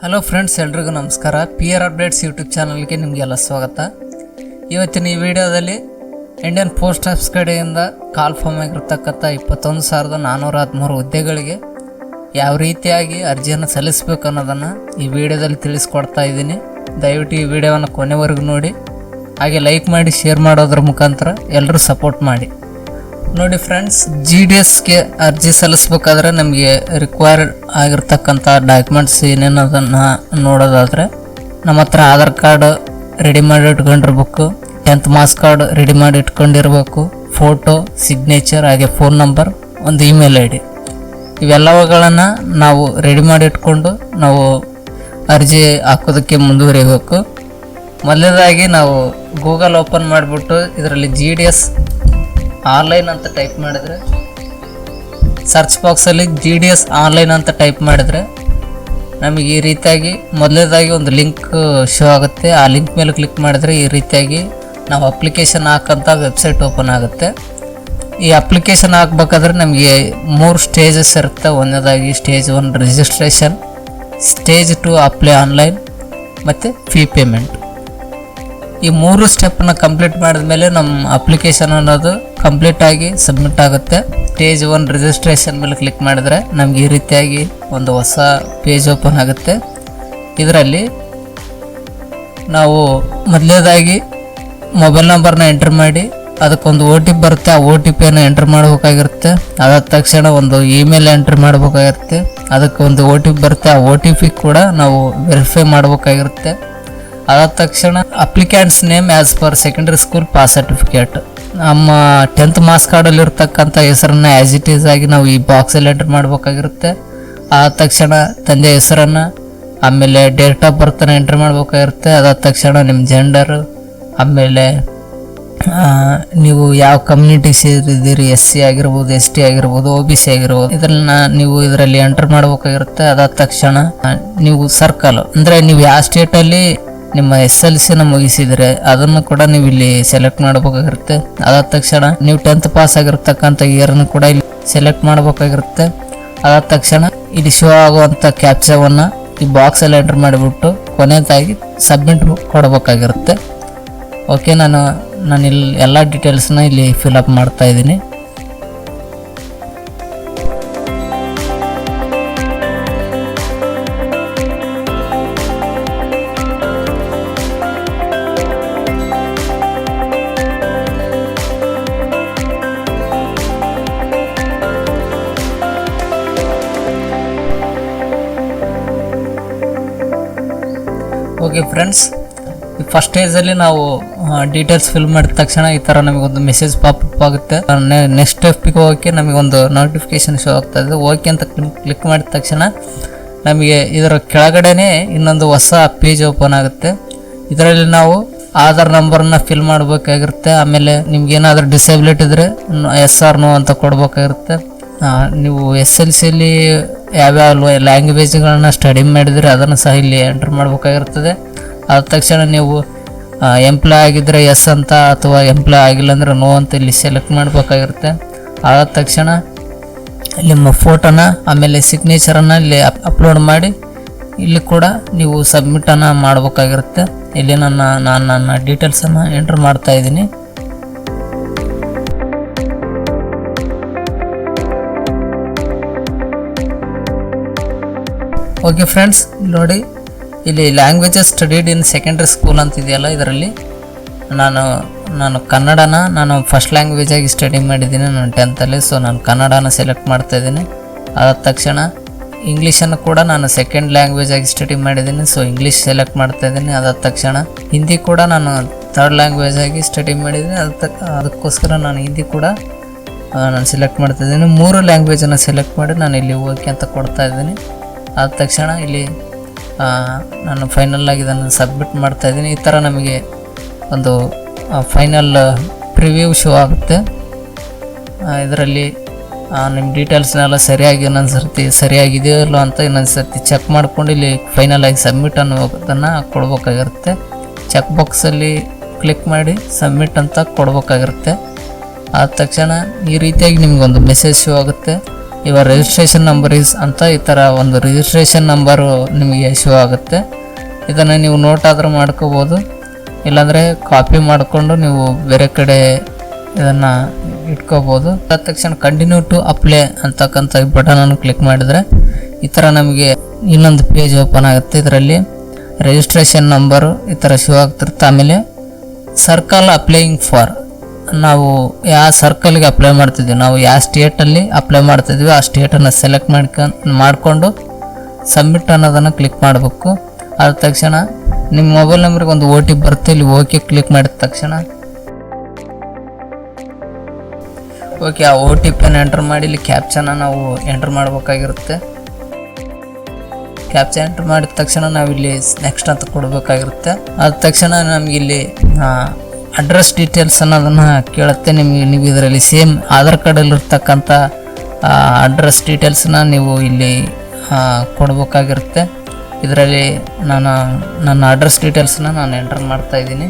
Hello friends, ಎಲ್ರಿಗೂ ನಮಸ್ಕಾರ. PR updates YouTube ಚಾನಲ್ಗೆ ನಿಮಗೆಲ್ಲ ಸ್ವಾಗತ. ಇವತ್ತಿನ ಈ ವಿಡಿಯೋದಲ್ಲಿ ಇಂಡಿಯನ್ ಪೋಸ್ಟ್ ಆಫೀಸ್ ಕಡೆಯಿಂದ ಕಾಲ್ ಫಾರ್ಮ್ ಆಗಿರ್ತಕ್ಕಂಥ 21,413 ಹುದ್ದೆಗಳಿಗೆ ಯಾವ ರೀತಿಯಾಗಿ ಅರ್ಜಿಯನ್ನು ಸಲ್ಲಿಸಬೇಕು ಅನ್ನೋದನ್ನು ಈ ವಿಡಿಯೋದಲ್ಲಿ ತಿಳಿಸ್ಕೊಡ್ತಾ ಇದ್ದೀನಿ. ದಯವಿಟ್ಟು ಈ ವಿಡಿಯೋವನ್ನು ಕೊನೆವರೆಗೂ ನೋಡಿ, ಹಾಗೆ ಲೈಕ್ ಮಾಡಿ, ಶೇರ್ ಮಾಡೋದ್ರ ಮುಖಾಂತರ ಎಲ್ಲರೂ ಸಪೋರ್ಟ್ ಮಾಡಿ. ನೋಡಿ ಫ್ರೆಂಡ್ಸ್, GDSಗೆ ಅರ್ಜಿ ಸಲ್ಲಿಸ್ಬೇಕಾದ್ರೆ ನಮಗೆ ರಿಕ್ವೈರ್ಡ್ ಆಗಿರ್ತಕ್ಕಂಥ ಡಾಕ್ಯುಮೆಂಟ್ಸ್ ಏನೇನೋದನ್ನು ನೋಡೋದಾದರೆ, ನಮ್ಮ ಹತ್ರ ಆಧಾರ್ ಕಾರ್ಡ್ ರೆಡಿ ಮಾಡಿ ಇಟ್ಕೊಂಡಿರ್ಬೇಕು, 10th ಮಾರ್ಕ್ಸ್ ಕಾರ್ಡ್ ರೆಡಿ ಮಾಡಿ ಇಟ್ಕೊಂಡಿರ್ಬೇಕು, ಫೋಟೋ, ಸಿಗ್ನೇಚರ್, ಹಾಗೆ ಫೋನ್ ನಂಬರ್, ಒಂದು ಇಮೇಲ್ ID. ಇವೆಲ್ಲವುಗಳನ್ನು ನಾವು ರೆಡಿ ಮಾಡಿ ಇಟ್ಕೊಂಡು ನಾವು ಅರ್ಜಿ ಹಾಕೋದಕ್ಕೆ ಮುಂದುವರಿಬೇಕು. ಮೊದಲನೇದಾಗಿ ನಾವು ಗೂಗಲ್ ಓಪನ್ ಮಾಡಿಬಿಟ್ಟು ಇದರಲ್ಲಿ GDS ಆನ್ಲೈನ್ ಅಂತ ಟೈಪ್ ಮಾಡಿದರೆ, ಸರ್ಚ್ ಬಾಕ್ಸಲ್ಲಿ GDS ಆನ್ಲೈನ್ ಅಂತ ಟೈಪ್ ಮಾಡಿದರೆ ನಮಗೆ ಈ ರೀತಿಯಾಗಿ ಮೊದಲನೇದಾಗಿ ಒಂದು ಲಿಂಕ್ ಶೋ ಆಗುತ್ತೆ. ಆ ಲಿಂಕ್ ಮೇಲೆ ಕ್ಲಿಕ್ ಮಾಡಿದರೆ ಈ ರೀತಿಯಾಗಿ ನಾವು ಅಪ್ಲಿಕೇಶನ್ ಹಾಕೋಂಥ ವೆಬ್ಸೈಟ್ ಓಪನ್ ಆಗುತ್ತೆ. ಈ ಅಪ್ಲಿಕೇಶನ್ ಹಾಕ್ಬೇಕಾದ್ರೆ ನಮಗೆ 3 ಸ್ಟೇಜಸ್ ಇರುತ್ತೆ. ಒಂದನೇದಾಗಿ stage 1 registration, stage 2 apply online, ಮತ್ತು ಫೀ ಪೇಮೆಂಟ್. ಈ 3 ಸ್ಟೆಪ್ಪನ್ನ ಕಂಪ್ಲೀಟ್ ಮಾಡಿದ ಮೇಲೆ ನಮ್ಮ ಅಪ್ಲಿಕೇಶನ್ ಅನ್ನೋದು ಕಂಪ್ಲೀಟ್ ಆಗಿ ಸಬ್ಮಿಟ್ ಆಗುತ್ತೆ. ಸ್ಟೇಜ್ 1 ರಿಜಿಸ್ಟ್ರೇಷನ್ ಮೇಲೆ ಕ್ಲಿಕ್ ಮಾಡಿದರೆ ನಮಗೆ ಈ ರೀತಿಯಾಗಿ ಒಂದು ಹೊಸ ಪೇಜ್ ಓಪನ್ ಆಗುತ್ತೆ. ಇದರಲ್ಲಿ ನಾವು ಮೊದಲನೇದಾಗಿ ಮೊಬೈಲ್ ನಂಬರ್ನ ಎಂಟ್ರ್ ಮಾಡಿ ಅದಕ್ಕೊಂದು OTP ಬರುತ್ತೆ. ಆ OTPಯನ್ನು ಎಂಟ್ರ್ ಮಾಡಬೇಕಾಗಿರುತ್ತೆ. ಅದಾದ ತಕ್ಷಣ ಒಂದು ಇಮೇಲ್ ಎಂಟ್ರ್ ಮಾಡಬೇಕಾಗಿರುತ್ತೆ. ಅದಕ್ಕೆ ಒಂದು OTP ಬರುತ್ತೆ. ಆ OTP ಕೂಡ ನಾವು ವೆರಿಫೈ ಮಾಡಬೇಕಾಗಿರುತ್ತೆ. ಅದಾದ ತಕ್ಷಣ applicants name as per secondary school pass certificate, ನಮ್ಮ 10th ಮಾರ್ಕ್ಸ್ ಕಾರ್ಡಲ್ಲಿ ಇರ್ತಕ್ಕಂಥ ಹೆಸರನ್ನು ಆ್ಯಸ್ ಇಟ್ ಈಸ್ ಆಗಿ ನಾವು ಈ ಬಾಕ್ಸಲ್ಲಿ ಎಂಟ್ರ್ ಮಾಡಬೇಕಾಗಿರುತ್ತೆ. ಆದ ತಕ್ಷಣ ತಂದೆ ಹೆಸರನ್ನು, ಆಮೇಲೆ ಡೇಟ್ ಆಫ್ ಬರ್ತನ್ನು ಎಂಟ್ರ್ ಮಾಡಬೇಕಾಗಿರುತ್ತೆ. ಅದಾದ ತಕ್ಷಣ ನಿಮ್ಮ ಜೆಂಡರು, ಆಮೇಲೆ ನೀವು ಯಾವ ಕಮ್ಯುನಿಟಿ ಸೇರಿದ್ದೀರಿ, SC ಆಗಿರ್ಬೋದು, ST ಆಗಿರ್ಬೋದು, OBC ಆಗಿರ್ಬೋದು, ಇದನ್ನ ನೀವು ಇದರಲ್ಲಿ ಎಂಟ್ರ್ ಮಾಡಬೇಕಾಗಿರುತ್ತೆ. ಅದಾದ ತಕ್ಷಣ ನೀವು ಸರ್ಕಲ್ ಅಂದರೆ ನೀವು ಯಾವ ಸ್ಟೇಟಲ್ಲಿ ನಿಮ್ಮ SLCನ ಮುಗಿಸಿದರೆ ಅದನ್ನು ಕೂಡ ನೀವು ಇಲ್ಲಿ ಸೆಲೆಕ್ಟ್ ಮಾಡಬೇಕಾಗಿರುತ್ತೆ. ಅದಾದ ತಕ್ಷಣ ನೀವು 10th ಪಾಸ್ ಆಗಿರ್ತಕ್ಕಂಥ ಇಯರ್ನ ಕೂಡ ಇಲ್ಲಿ ಸೆಲೆಕ್ಟ್ ಮಾಡಬೇಕಾಗಿರುತ್ತೆ. ಅದಾದ ತಕ್ಷಣ ಇಲ್ಲಿ ಶೋ ಆಗುವಂಥ ಕ್ಯಾಪ್ಚಾವನ್ನು ಈ ಬಾಕ್ಸಲ್ಲಿ ಎಂಟ್ರ್ ಮಾಡಿಬಿಟ್ಟು ಕೊನೆಯದಾಗಿ ಸಬ್ಮಿಟ್ ಕೊಡಬೇಕಾಗಿರುತ್ತೆ. ಓಕೆ, ನಾನು ಇಲ್ಲಿ ಎಲ್ಲ ಡೀಟೇಲ್ಸ್ನ ಇಲ್ಲಿ ಫಿಲಪ್ ಮಾಡ್ತಾ ಇದ್ದೀನಿ. ಓಕೆ ಫ್ರೆಂಡ್ಸ್, ಈ ಫಸ್ಟ್ ಸ್ಟೇಜಲ್ಲಿ ನಾವು ಡೀಟೇಲ್ಸ್ ಫಿಲ್ ಮಾಡಿದ ತಕ್ಷಣ ಈ ಥರ ನಮಗೊಂದು ಮೆಸೇಜ್ ಪಾಪಪ್ ಆಗುತ್ತೆ. ನೆಕ್ಸ್ಟ್ ಸ್ಟೆಪ್ಪಿಗೆ ಹೋಗೋಕ್ಕೆ ನಮಗೊಂದು ನೋಟಿಫಿಕೇಶನ್ ಶೋ ಆಗ್ತಾಯಿದೆ. ಓಕೆ ಅಂತ ಕ್ಲಿಕ್ ಮಾಡಿದ ತಕ್ಷಣ ನಮಗೆ ಇದರ ಕೆಳಗಡೆನೇ ಇನ್ನೊಂದು ಹೊಸ ಪೇಜ್ ಓಪನ್ ಆಗುತ್ತೆ. ಇದರಲ್ಲಿ ನಾವು ಆಧಾರ್ ನಂಬರ್ನ ಫಿಲ್ ಮಾಡಬೇಕಾಗಿರುತ್ತೆ. ಆಮೇಲೆ ನಿಮ್ಗೇನಾದರೂ ಡಿಸೇಬಿಲಿಟಿ ಇದ್ದರೆ ಎಸ್ ಆರ್ ನೋ ಅಂತ ಕೊಡಬೇಕಾಗಿರುತ್ತೆ. ನೀವು SLCಯಲ್ಲಿ ಯಾವ್ಯಾವ ಲ್ಯಾಂಗ್ವೇಜ್ಗಳನ್ನ ಸ್ಟಡಿ ಮಾಡಿದರೆ ಅದನ್ನು ಸಹ ಇಲ್ಲಿ ಎಂಟ್ರ್ ಮಾಡಬೇಕಾಗಿರ್ತದೆ. ಆದ ತಕ್ಷಣ ನೀವು ಎಂಪ್ಲಾಯ್ ಆಗಿದ್ದರೆ ಎಸ್ ಅಂತ, ಅಥವಾ ಎಂಪ್ಲಾಯ್ ಆಗಿಲ್ಲ ಅಂದರೆ ನೋ ಅಂತ ಇಲ್ಲಿ ಸೆಲೆಕ್ಟ್ ಮಾಡಬೇಕಾಗಿರುತ್ತೆ. ಆದ ತಕ್ಷಣ ನಿಮ್ಮ ಫೋಟೋನ ಆಮೇಲೆ ಸಿಗ್ನೇಚರನ್ನು ಇಲ್ಲಿ ಅಪ್ಲೋಡ್ ಮಾಡಿ ಇಲ್ಲಿ ಕೂಡ ನೀವು ಸಬ್ಮಿಟನ್ನು ಮಾಡಬೇಕಾಗಿರುತ್ತೆ. ಇಲ್ಲಿ ನಾನು ನನ್ನ ಡೀಟೇಲ್ಸನ್ನು ಎಂಟ್ರ್ ಮಾಡ್ತಾ ಇದ್ದೀನಿ. ಓಕೆ ಫ್ರೆಂಡ್ಸ್, ನೋಡಿ ಇಲ್ಲಿ ಲ್ಯಾಂಗ್ವೇಜಸ್ ಸ್ಟಡೀಡ್ ಇನ್ ಸೆಕೆಂಡ್ರಿ ಸ್ಕೂಲ್ ಅಂತಿದೆಯಲ್ಲ, ಇದರಲ್ಲಿ ನಾನು ಕನ್ನಡನ ನಾನು ಫಸ್ಟ್ ಲ್ಯಾಂಗ್ವೇಜ್ ಆಗಿ ಸ್ಟಡಿ ಮಾಡಿದ್ದೀನಿ ನಾನು 10th. ಸೊ ನಾನು ಕನ್ನಡನ ಸೆಲೆಕ್ಟ್ ಮಾಡ್ತಾ ಇದ್ದೀನಿ. ಅದಾದ ತಕ್ಷಣ ಇಂಗ್ಲೀಷನ್ನು ಕೂಡ ನಾನು ಸೆಕೆಂಡ್ ಲ್ಯಾಂಗ್ವೇಜ್ ಆಗಿ ಸ್ಟಡಿ ಮಾಡಿದ್ದೀನಿ. ಸೊ ಇಂಗ್ಲೀಷ್ ಸೆಲೆಕ್ಟ್ ಮಾಡ್ತಾ ಇದ್ದೀನಿ. ಅದಾದ ತಕ್ಷಣ ಹಿಂದಿ ಕೂಡ ನಾನು 3rd ಲ್ಯಾಂಗ್ವೇಜ್ ಆಗಿ ಸ್ಟಡಿ ಮಾಡಿದ್ದೀನಿ. ಅದಕ್ಕೋಸ್ಕರ ನಾನು ಹಿಂದಿ ಕೂಡ ನಾನು ಸೆಲೆಕ್ಟ್ ಮಾಡ್ತಾ ಇದ್ದೀನಿ. 3 ಲ್ಯಾಂಗ್ವೇಜನ್ನು ಸೆಲೆಕ್ಟ್ ಮಾಡಿ ನಾನು ಇಲ್ಲಿ ಓಕೆ ಅಂತ ಕೊಡ್ತಾ ಇದ್ದೀನಿ. ಆದ ತಕ್ಷಣ ಇಲ್ಲಿ ನಾನು ಫೈನಲ್ಲಾಗಿ ಇದನ್ನು ಸಬ್ಮಿಟ್ ಮಾಡ್ತಾಯಿದ್ದೀನಿ. ಈ ಥರ ನಮಗೆ ಒಂದು ಫೈನಲ್ ಪ್ರಿವ್ಯೂ ಶೋ ಆಗುತ್ತೆ. ಇದರಲ್ಲಿ ನಿಮ್ಮ ಡೀಟೇಲ್ಸ್ನೆಲ್ಲ ಸರಿಯಾಗಿ ಇನ್ನೊಂದು ಸರ್ತಿ ಸರಿಯಾಗಿದೆಯೋ ಇಲ್ಲೋ ಅಂತ ಇನ್ನೊಂದು ಸರ್ತಿ ಚೆಕ್ ಮಾಡ್ಕೊಂಡು ಇಲ್ಲಿ ಫೈನಲಾಗಿ ಸಬ್ಮಿಟ್ ಅನ್ನೋದನ್ನು ಕೊಡಬೇಕಾಗಿರುತ್ತೆ. ಚೆಕ್ ಬಾಕ್ಸಲ್ಲಿ ಕ್ಲಿಕ್ ಮಾಡಿ ಸಬ್ಮಿಟ್ ಅಂತ ಕೊಡಬೇಕಾಗಿರುತ್ತೆ. ಆದ ತಕ್ಷಣ ಈ ರೀತಿಯಾಗಿ ನಿಮಗೊಂದು ಮೆಸೇಜ್ ಶೋ ಆಗುತ್ತೆ. ಯುವರ್ ರಿಜಿಸ್ಟ್ರೇಷನ್ ನಂಬರ್ ಈಸ್ ಅಂತ ಈ ಥರ ಒಂದು ರಿಜಿಸ್ಟ್ರೇಷನ್ ನಂಬರು ನಿಮಗೆ ಶೋ ಆಗುತ್ತೆ. ಇದನ್ನು ನೀವು ನೋಟ್ ಆದರೂ ಮಾಡ್ಕೋಬೋದು, ಇಲ್ಲಾಂದರೆ ಕಾಪಿ ಮಾಡಿಕೊಂಡು ನೀವು ಬೇರೆ ಕಡೆ ಇದನ್ನು ಇಟ್ಕೋಬೋದು. ಅದ ತಕ್ಷಣ ಕಂಟಿನ್ಯೂ ಟು ಅಪ್ಲೈ ಅಂತಕ್ಕಂಥ ಬಟನನ್ನು ಕ್ಲಿಕ್ ಮಾಡಿದರೆ ಈ ಥರ ನಮಗೆ ಇನ್ನೊಂದು ಪೇಜ್ ಓಪನ್ ಆಗುತ್ತೆ. ಇದರಲ್ಲಿ ರಿಜಿಸ್ಟ್ರೇಷನ್ ನಂಬರು ಈ ಥರ ಶೋ ಆಗ್ತಿರುತ್ತೆ. ಆಮೇಲೆ ಸರ್ಕಲ್ ಅಪ್ಲೈಯಿಂಗ್ ಫಾರ್, ನಾವು ಯಾವ ಸರ್ಕಲ್ಗೆ ಅಪ್ಲೈ ಮಾಡ್ತಿದ್ವಿ, ನಾವು ಯಾವ ಸ್ಟೇಟಲ್ಲಿ ಅಪ್ಲೈ ಮಾಡ್ತಿದ್ವಿ ಆ ಸ್ಟೇಟನ್ನು ಸೆಲೆಕ್ಟ್ ಮಾಡಿಕೊಂಡು ಸಬ್ಮಿಟ್ ಅನ್ನೋದನ್ನು ಕ್ಲಿಕ್ ಮಾಡಬೇಕು. ಆದ ತಕ್ಷಣ ನಿಮ್ಮ ಮೊಬೈಲ್ ನಂಬರ್ಗೆ ಒಂದು OTP ಬರುತ್ತೆ. ಇಲ್ಲಿ ಓಕೆ ಕ್ಲಿಕ್ ಮಾಡಿದ ತಕ್ಷಣ ಓಕೆ ಆ OTPಯನ್ನು ಎಂಟರ್ ಮಾಡಿ ಇಲ್ಲಿ ಕ್ಯಾಪ್ಚನ ನಾವು ಎಂಟರ್ ಮಾಡಬೇಕಾಗಿರುತ್ತೆ. ಕ್ಯಾಪ್ಚರ್ ಎಂಟರ್ ಮಾಡಿದ ತಕ್ಷಣ ನಾವಿಲ್ಲಿ ನೆಕ್ಸ್ಟ್ ಅಂತ ಕೊಡಬೇಕಾಗಿರುತ್ತೆ. ಆದ ತಕ್ಷಣ ನಮಗಿಲ್ಲಿ ಅಡ್ರೆಸ್ ಡೀಟೇಲ್ಸ್ ಅನ್ನೋದನ್ನು ಕೇಳುತ್ತೆ. ನೀವು ಇದರಲ್ಲಿ ಸೇಮ್ ಆಧಾರ್ ಕಾರ್ಡಲ್ಲಿರ್ತಕ್ಕಂಥ ಅಡ್ರೆಸ್ ಡೀಟೇಲ್ಸನ್ನ ನೀವು ಇಲ್ಲಿ ಕೊಡಬೇಕಾಗಿರುತ್ತೆ. ಇದರಲ್ಲಿ ನನ್ನ ಅಡ್ರೆಸ್ ಡೀಟೇಲ್ಸನ್ನ ನಾನು ಎಂಟರ್ ಮಾಡ್ತಾ ಇದ್ದೀನಿ.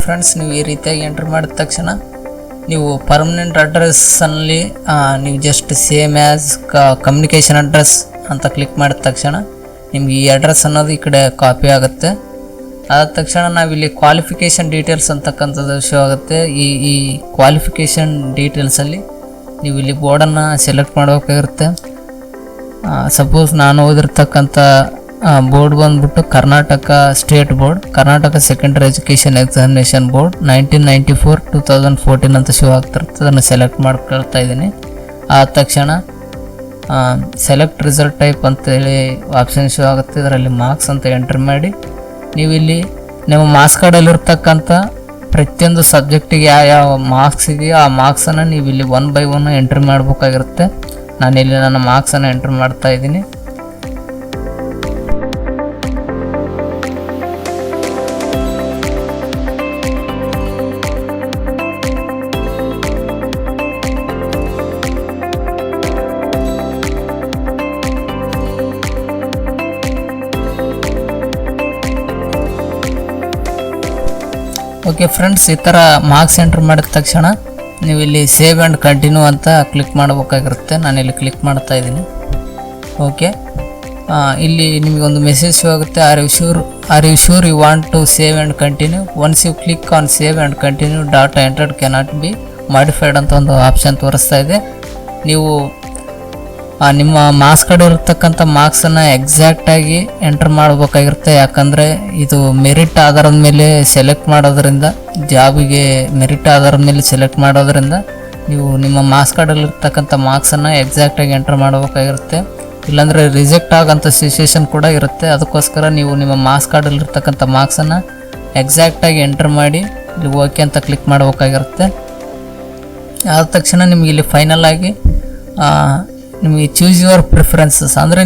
ಫ್ರೆಂಡ್ಸ್, ನೀವು ಈ ರೀತಿಯಾಗಿ ಎಂಟರ್ ಮಾಡಿದ ತಕ್ಷಣ ನೀವು ಪರ್ಮನೆಂಟ್ ಅಡ್ರೆಸ್ಸಲ್ಲಿ ನೀವು just same as communication address ಅಂತ ಕ್ಲಿಕ್ ಮಾಡಿದ ತಕ್ಷಣ ನಿಮ್ಗೆ ಈ ಅಡ್ರೆಸ್ ಅನ್ನೋದು ಈ ಕಡೆ ಕಾಪಿ ಆಗುತ್ತೆ. ಆದ ತಕ್ಷಣ ನಾವಿಲ್ಲಿ ಕ್ವಾಲಿಫಿಕೇಷನ್ ಡೀಟೇಲ್ಸ್ ಅಂತಕ್ಕಂಥದ್ದು ಶೋ ಆಗುತ್ತೆ. ಈ ಕ್ವಾಲಿಫಿಕೇಷನ್ ಡೀಟೇಲ್ಸಲ್ಲಿ ನೀವು ಇಲ್ಲಿ ಬೋರ್ಡನ್ನು ಸೆಲೆಕ್ಟ್ ಮಾಡಬೇಕಾಗಿರುತ್ತೆ. ಸಪೋಸ್ ನಾನು ಓದಿರ್ತಕ್ಕಂಥ ಬೋರ್ಡ್ ಬಂದ್ಬಿಟ್ಟು Karnataka state board, Karnataka secondary education examination board 1994-2014 ಅಂತ ಶೋ ಆಗ್ತಿರುತ್ತೆ. ಅದನ್ನು ಸೆಲೆಕ್ಟ್ ಮಾಡ್ಕೊಳ್ತಾ ಇದ್ದೀನಿ. ಆದ ತಕ್ಷಣ ಸೆಲೆಕ್ಟ್ ರಿಸಲ್ಟ್ ಟೈಪ್ ಅಂತೇಳಿ ಆಪ್ಷನ್ ಶೋ ಆಗುತ್ತೆ. ಇದರಲ್ಲಿ ಮಾರ್ಕ್ಸ್ ಅಂತ ಎಂಟ್ರ್ ಮಾಡಿ ನೀವಿಲ್ಲಿ ನಿಮ್ಮ ಮಾರ್ಕ್ಸ್ ಕಾರ್ಡಲ್ಲಿರ್ತಕ್ಕಂಥ ಪ್ರತಿಯೊಂದು ಸಬ್ಜೆಕ್ಟಿಗೆ ಯಾವ ಮಾರ್ಕ್ಸ್ ಇದೆಯೋ ಆ ಮಾರ್ಕ್ಸನ್ನು ನೀವು ಇಲ್ಲಿ 1 by 1 ಎಂಟ್ರಿ ಮಾಡಬೇಕಾಗಿರುತ್ತೆ. ನಾನಿಲ್ಲಿ ನನ್ನ ಮಾರ್ಕ್ಸನ್ನು ಎಂಟ್ರ್ ಮಾಡ್ತಾ ಇದ್ದೀನಿ. ಓಕೆ ಫ್ರೆಂಡ್ಸ್, ಈ ಥರ ಮಾರ್ಕ್ಸ್ ಎಂಟ್ರ್ ಮಾಡಿದ ತಕ್ಷಣ ನೀವು ಇಲ್ಲಿ ಸೇವ್ ಆ್ಯಂಡ್ ಕಂಟಿನ್ಯೂ ಅಂತ ಕ್ಲಿಕ್ ಮಾಡಬೇಕಾಗಿರುತ್ತೆ. ನಾನಿಲ್ಲಿ ಕ್ಲಿಕ್ ಮಾಡ್ತಾ ಇದ್ದೀನಿ. ಓಕೆ, ಇಲ್ಲಿ ನಿಮಗೊಂದು ಮೆಸೇಜ್ ಆಗುತ್ತೆ. Are you sure you want to save and continue? Once you click on save and continue data entered cannot be modified ಅಂತ ಒಂದು ಆಪ್ಷನ್ ತೋರಿಸ್ತಾ ಇದೆ. ನೀವು ನಿಮ್ಮ ಮಾರ್ಕ್ಸ್ ಕಾರ್ಡ್ ಇರತಕ್ಕಂಥ ಮಾರ್ಕ್ಸನ್ನು ಎಕ್ಸಾಕ್ಟಾಗಿ ಎಂಟರ್ ಮಾಡಬೇಕಾಗಿರುತ್ತೆ. ಯಾಕಂದರೆ ಇದು ಮೆರಿಟ್ ಆಧಾರದ ಮೇಲೆ ಸೆಲೆಕ್ಟ್ ಮಾಡೋದ್ರಿಂದ, ಜಾಬಿಗೆ ಮೆರಿಟ್ ಆಧಾರದ ಮೇಲೆ ಸೆಲೆಕ್ಟ್ ಮಾಡೋದ್ರಿಂದ ನೀವು ನಿಮ್ಮ ಮಾರ್ಕ್ಸ್ ಕಾರ್ಡಲ್ಲಿರ್ತಕ್ಕಂಥ ಮಾರ್ಕ್ಸನ್ನು ಎಕ್ಸಾಕ್ಟಾಗಿ ಎಂಟರ್ ಮಾಡಬೇಕಾಗಿರುತ್ತೆ. ಇಲ್ಲಾಂದರೆ ರಿಜೆಕ್ಟ್ ಆಗೋಂಥ ಸಿಚುವೇಶನ್ ಕೂಡ ಇರುತ್ತೆ. ಅದಕ್ಕೋಸ್ಕರ ನೀವು ನಿಮ್ಮ ಮಾರ್ಕ್ಸ್ ಕಾರ್ಡಲ್ಲಿರ್ತಕ್ಕಂಥ ಮಾರ್ಕ್ಸನ್ನು ಎಕ್ಸಾಕ್ಟಾಗಿ ಎಂಟರ್ ಮಾಡಿ ಇಲ್ಲಿ ಓಕೆ ಅಂತ ಕ್ಲಿಕ್ ಮಾಡಬೇಕಾಗಿರುತ್ತೆ. ಆದ ತಕ್ಷಣ ನಿಮಗೆ ಇಲ್ಲಿ ಫೈನಲ್ ಆಗಿ ನಿಮಗೆ ಚೂಸ್ ಯುವರ್ ಪ್ರಿಫರೆನ್ಸಸ್ ಅಂದರೆ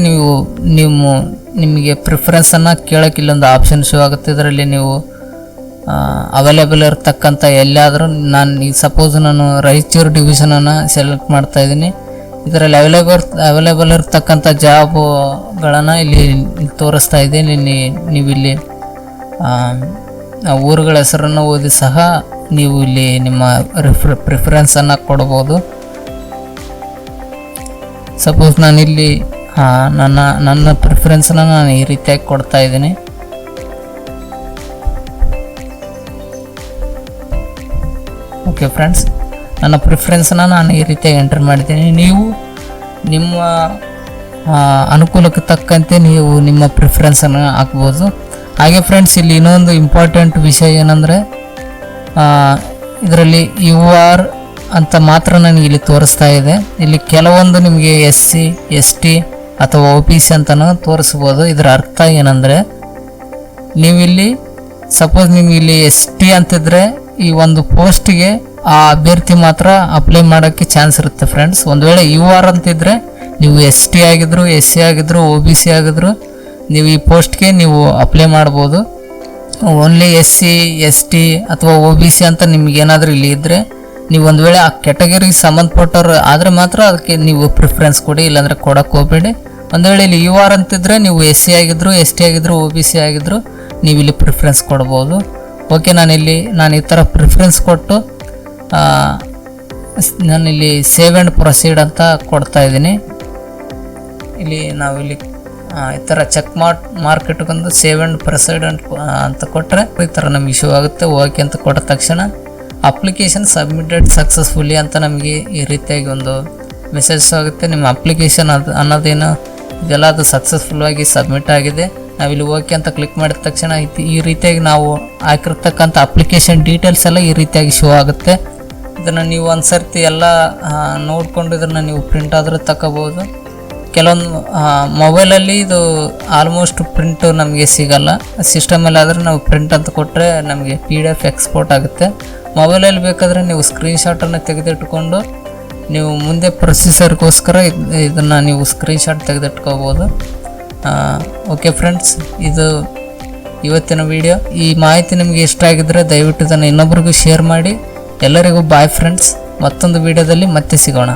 ನಿಮಗೆ ಪ್ರಿಫರೆನ್ಸನ್ನು ಕೇಳೋಕ್ಕೆ ಇಲ್ಲೊಂದು ಆಪ್ಷನ್ ಶೋ ಆಗುತ್ತೆ. ಇದರಲ್ಲಿ ನೀವು ಅವೈಲೇಬಲ್ ಇರತಕ್ಕಂಥ ಎಲ್ಲಾದರೂ ಈಗ ಸಪೋಸ್ ನಾನು ರಾಯಚೂರು ಡಿವಿಷನನ್ನು ಸೆಲೆಕ್ಟ್ ಮಾಡ್ತಾ ಇದ್ದೀನಿ. ಇದರಲ್ಲಿ ಅವೈಲೇಬಲ್ ಇರತಕ್ಕಂಥ ಜಾಬ್ಗಳನ್ನು ಇಲ್ಲಿ ತೋರಿಸ್ತಾ ಇದೆ. ನೀವು ಇಲ್ಲಿ ಊರುಗಳ ಹೆಸರನ್ನು ಓದಿ ಸಹ ನೀವು ಇಲ್ಲಿ ನಿಮ್ಮ ಪ್ರಿಫರೆನ್ಸನ್ನು ಕೊಡ್ಬೋದು. ಸಪೋಸ್ ನಾನಿಲ್ಲಿ ನನ್ನ ಪ್ರಿಫರೆನ್ಸನ್ನು ನಾನು ಈ ರೀತಿಯಾಗಿ ಕೊಡ್ತಾ ಇದ್ದೀನಿ. ಓಕೆ ಫ್ರೆಂಡ್ಸ್, ನನ್ನ ಪ್ರಿಫರೆನ್ಸನ್ನು ನಾನು ಈ ರೀತಿಯಾಗಿ ಎಂಟರ್ ಮಾಡಿದ್ದೀನಿ. ನೀವು ನಿಮ್ಮ ಅನುಕೂಲಕ್ಕೆ ತಕ್ಕಂತೆ ನೀವು ನಿಮ್ಮ ಪ್ರಿಫರೆನ್ಸನ್ನು ಹಾಕ್ಬೋದು. ಹಾಗೆ ಫ್ರೆಂಡ್ಸ್, ಇಲ್ಲಿ ಇನ್ನೊಂದು ಇಂಪಾರ್ಟೆಂಟ್ ವಿಷಯ ಏನಂದರೆ ಇದರಲ್ಲಿ UR ಅಂತ ಮಾತ್ರ ನನಗೆ ಇಲ್ಲಿ ತೋರಿಸ್ತಾ ಇದೆ. ಇಲ್ಲಿ ಕೆಲವೊಂದು ನಿಮಗೆ SC ST ಅಥವಾ OBC ಅಂತಲೂ ತೋರಿಸ್ಬೋದು. ಇದರ ಅರ್ಥ ಏನಂದರೆ ನೀವಿಲ್ಲಿ ಸಪೋಸ್ ನಿಮ್ಗೆ ಇಲ್ಲಿ ST ಅಂತಿದ್ರೆ ಈ ಒಂದು ಪೋಸ್ಟಿಗೆ ಆ ಅಭ್ಯರ್ಥಿ ಮಾತ್ರ ಅಪ್ಲೈ ಮಾಡೋಕ್ಕೆ ಚಾನ್ಸ್ ಇರುತ್ತೆ ಫ್ರೆಂಡ್ಸ್. ಒಂದು ವೇಳೆ UR ಅಂತಿದ್ರೆ ನೀವು ST ಆಗಿದ್ರು SC ಆಗಿದ್ರು OBC ಆಗಿದ್ರು ನೀವು ಈ ಪೋಸ್ಟ್ಗೆ ನೀವು ಅಪ್ಲೈ ಮಾಡ್ಬೋದು. ಓನ್ಲಿ SC ST ಅಥವಾ OBC ಅಂತ ನಿಮ್ಗೇನಾದರೂ ಇಲ್ಲಿ ಇದ್ದರೆ ನೀವು ಒಂದು ವೇಳೆ ಆ ಕ್ಯಾಟಗರಿಗೆ ಸಂಬಂಧಪಟ್ಟವ್ರು ಆದರೆ ಮಾತ್ರ ಅದಕ್ಕೆ ನೀವು ಪ್ರಿಫರೆನ್ಸ್ ಕೊಡಿ, ಇಲ್ಲಾಂದರೆ ಕೊಡೋಕ್ಕೆ ಹೋಗಬೇಡಿ. ಒಂದು ವೇಳೆ ಇಲ್ಲಿ ಯು ಆರ್ ಅಂತಿದ್ರೆ ನೀವು SC ಆಗಿದ್ರು, ST ಆಗಿದ್ರು, OBC ಆಗಿದ್ರು ನೀವು ಇಲ್ಲಿ ಪ್ರಿಫರೆನ್ಸ್ ಕೊಡ್ಬೋದು. ಓಕೆ, ನಾನು ಈ ಥರ ಪ್ರಿಫರೆನ್ಸ್ ಕೊಟ್ಟು ನಾನಿಲ್ಲಿ ಸೇವ್ ಆ್ಯಂಡ್ ಪ್ರೊಸೀಡ್ ಅಂತ ಕೊಡ್ತಾ ಇದ್ದೀನಿ. ಇಲ್ಲಿ ನಾವಿಲ್ಲಿ ಈ ಥರ ಚೆಕ್ ಮಾರ್ಕ್ ಇಟ್ಕೊಂಡು ಸೇವ್ ಆ್ಯಂಡ್ ಪ್ರೊಸೀಡ್ ಅಂತ ಕೊಟ್ಟರೆ ಈ ಥರ ನಮ್ಗೆ ಇಶ್ಯೂ ಆಗುತ್ತೆ. ಓಕೆ ಅಂತ ಕೊಟ್ಟ ತಕ್ಷಣ ಅಪ್ಲಿಕೇಶನ್ ಸಬ್ಮಿಟೆಡ್ ಸಕ್ಸಸ್ಫುಲಿ ಅಂತ ನಮಗೆ ಈ ರೀತಿಯಾಗಿ ಒಂದು ಮೆಸೇಜ್ ಆಗುತ್ತೆ. ನಿಮ್ಮ ಅಪ್ಲಿಕೇಶನ್ ಅನ್ನೋದೇನು ಇದೆಲ್ಲ ಅದು ಸಕ್ಸಸ್ಫುಲ್ಲಾಗಿ ಸಬ್ಮಿಟ್ ಆಗಿದೆ. ನಾವಿಲ್ಲಿ ಓಕೆ ಅಂತ ಕ್ಲಿಕ್ ಮಾಡಿದ ತಕ್ಷಣ ಈ ರೀತಿಯಾಗಿ ನಾವು ಹಾಕಿರ್ತಕ್ಕಂಥ ಅಪ್ಲಿಕೇಶನ್ ಡೀಟೇಲ್ಸ್ ಎಲ್ಲ ಈ ರೀತಿಯಾಗಿ ಶೋ ಆಗುತ್ತೆ. ಇದನ್ನು ನೀವು ಒಂದು ಸರ್ತಿ ಎಲ್ಲ ನೋಡಿಕೊಂಡು ಇದನ್ನು ನೀವು ಪ್ರಿಂಟ್ ಆದರೂ ತಗೋಬೋದು. ಕೆಲವೊಂದು ಮೊಬೈಲಲ್ಲಿ ಇದು ಆಲ್ಮೋಸ್ಟ್ ಪ್ರಿಂಟು ನಮಗೆ ಸಿಗಲ್ಲ. ಸಿಸ್ಟಮಲ್ಲಿ ಆದರೆ ನಾವು ಪ್ರಿಂಟ್ ಅಂತ ಕೊಟ್ಟರೆ ನಮಗೆ PDF ಎಕ್ಸ್ಪೋರ್ಟ್ ಆಗುತ್ತೆ. ಮೊಬೈಲಲ್ಲಿ ಬೇಕಾದರೆ ನೀವು ಸ್ಕ್ರೀನ್ಶಾಟನ್ನು ತೆಗೆದಿಟ್ಕೊಂಡು ನೀವು ಮುಂದೆ ಪ್ರೊಸೀಸರ್ಗೋಸ್ಕರ ಇದನ್ನು ನೀವು ಸ್ಕ್ರೀನ್ಶಾಟ್ ತೆಗೆದಿಟ್ಕೋಬೋದು. ಓಕೆ ಫ್ರೆಂಡ್ಸ್, ಇದು ಇವತ್ತಿನ ವಿಡಿಯೋ. ಈ ಮಾಹಿತಿ ನಿಮಗೆ ಇಷ್ಟ ಆಗಿದ್ದರೆ ದಯವಿಟ್ಟು ಇದನ್ನು ಇನ್ನೊಬ್ರಿಗೂ ಶೇರ್ ಮಾಡಿ. ಎಲ್ಲರಿಗೂ ಬಾಯ್ ಫ್ರೆಂಡ್ಸ್. ಮತ್ತೊಂದು ವಿಡಿಯೋದಲ್ಲಿ ಮತ್ತೆ ಸಿಗೋಣ.